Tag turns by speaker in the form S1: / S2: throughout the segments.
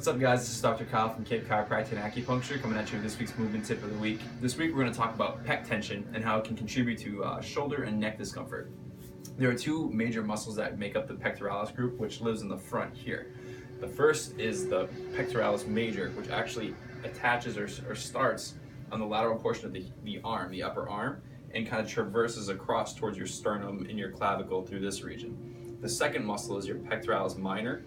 S1: What's up guys, this is Dr. Kyle from Cape Chiropractic and Acupuncture coming at you with this week's movement tip of the week. This week we're going to talk about pec tension and how it can contribute to shoulder and neck discomfort. There are two major muscles that make up the pectoralis group, which lives in the front here. The first is the pectoralis major, which actually attaches or starts on the lateral portion of the arm, the upper arm, and kind of traverses across towards your sternum and your clavicle through this region. The second muscle is your pectoralis minor.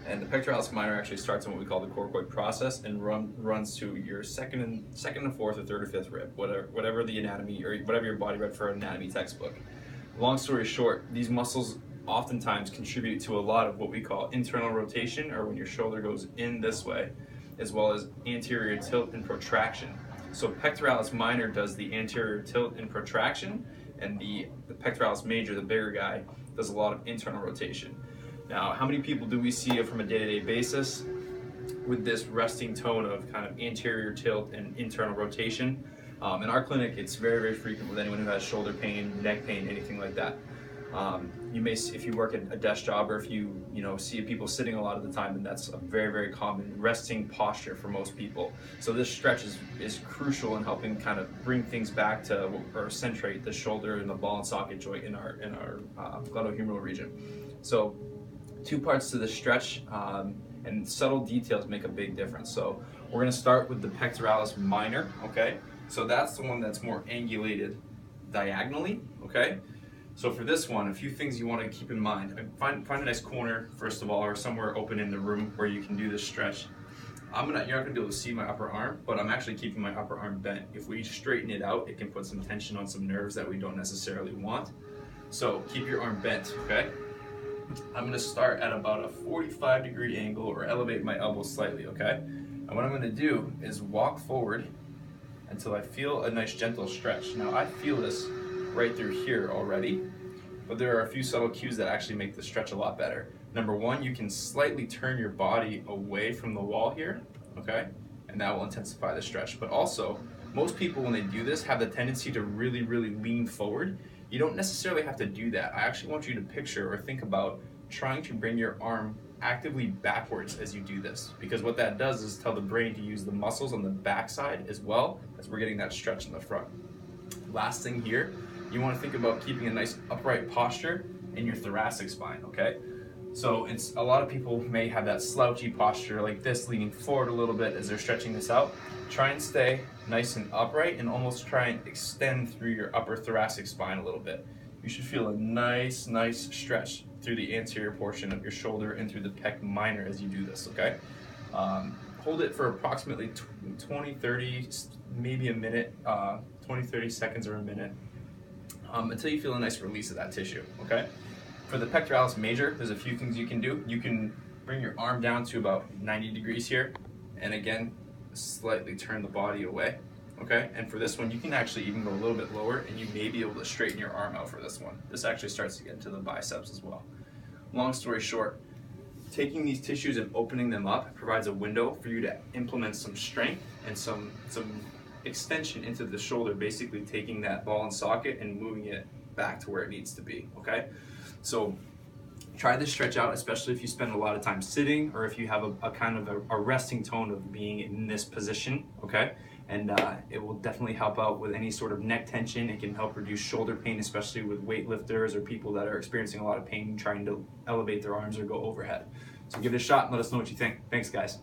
S1: And the pectoralis minor actually starts in what we call the coracoid process and runs to your second and fourth or third or fifth rib, whatever the anatomy or whatever your body read for an anatomy textbook. Long story short, these muscles oftentimes contribute to a lot of what we call internal rotation, or when your shoulder goes in this way, as well as anterior tilt and protraction. So pectoralis minor does the anterior tilt and protraction, and the pectoralis major, the bigger guy, does a lot of internal rotation. Now, how many people do we see from a day-to-day basis with this resting tone of kind of anterior tilt and internal rotation? In our clinic, it's very, very frequent with anyone who has shoulder pain, neck pain, anything like that. You may, if you work at a desk job, or if you see people sitting a lot of the time, then that's a very, very common resting posture for most people. So this stretch is crucial in helping kind of bring things back to or centrate the shoulder and the ball and socket joint in our glenohumeral region. So two parts to the stretch, and subtle details make a big difference. So we're going to start with the pectoralis minor, okay? So that's the one that's more angulated diagonally, okay? So for this one, a few things you want to keep in mind. Find a nice corner, first of all, or somewhere open in the room where you can do this stretch. You're not going to be able to see my upper arm, but I'm actually keeping my upper arm bent. If we straighten it out, it can put some tension on some nerves that we don't necessarily want. So keep your arm bent, okay? I'm going to start at about a 45-degree angle or elevate my elbow slightly, okay? And what I'm going to do is walk forward until I feel a nice gentle stretch. Now I feel this right through here already, but there are a few subtle cues that actually make the stretch a lot better. Number one, you can slightly turn your body away from the wall here, okay? And that will intensify the stretch. But also, most people when they do this have the tendency to really, really lean forward. You don't necessarily have to do that. I actually want you to picture or think about trying to bring your arm actively backwards as you do this, because what that does is tell the brain to use the muscles on the back side as well as we're getting that stretch in the front. Last thing here, you want to think about keeping a nice upright posture in your thoracic spine, okay? So a lot of people may have that slouchy posture like this, leaning forward a little bit as they're stretching this out. Try and stay nice and upright and almost try and extend through your upper thoracic spine a little bit. You should feel a nice stretch through the anterior portion of your shoulder and through the pec minor as you do this, okay? Hold it for approximately 20, 30, maybe a minute, 20, 30 seconds or a minute, until you feel a nice release of that tissue, okay? For the pectoralis major, there's a few things you can do. You can bring your arm down to about 90 degrees here, and again, slightly turn the body away, okay? And for this one, you can actually even go a little bit lower, and you may be able to straighten your arm out for this one. This actually starts to get into the biceps as well. Long story short, taking these tissues and opening them up provides a window for you to implement some strength and some extension into the shoulder, basically taking that ball and socket and moving it back to where it needs to be, okay? So try this stretch out, especially if you spend a lot of time sitting or if you have a kind of a resting tone of being in this position, okay? And it will definitely help out with any sort of neck tension. It can help reduce shoulder pain, especially with weightlifters or people that are experiencing a lot of pain trying to elevate their arms or go overhead. So give it a shot and let us know what you think. Thanks, guys.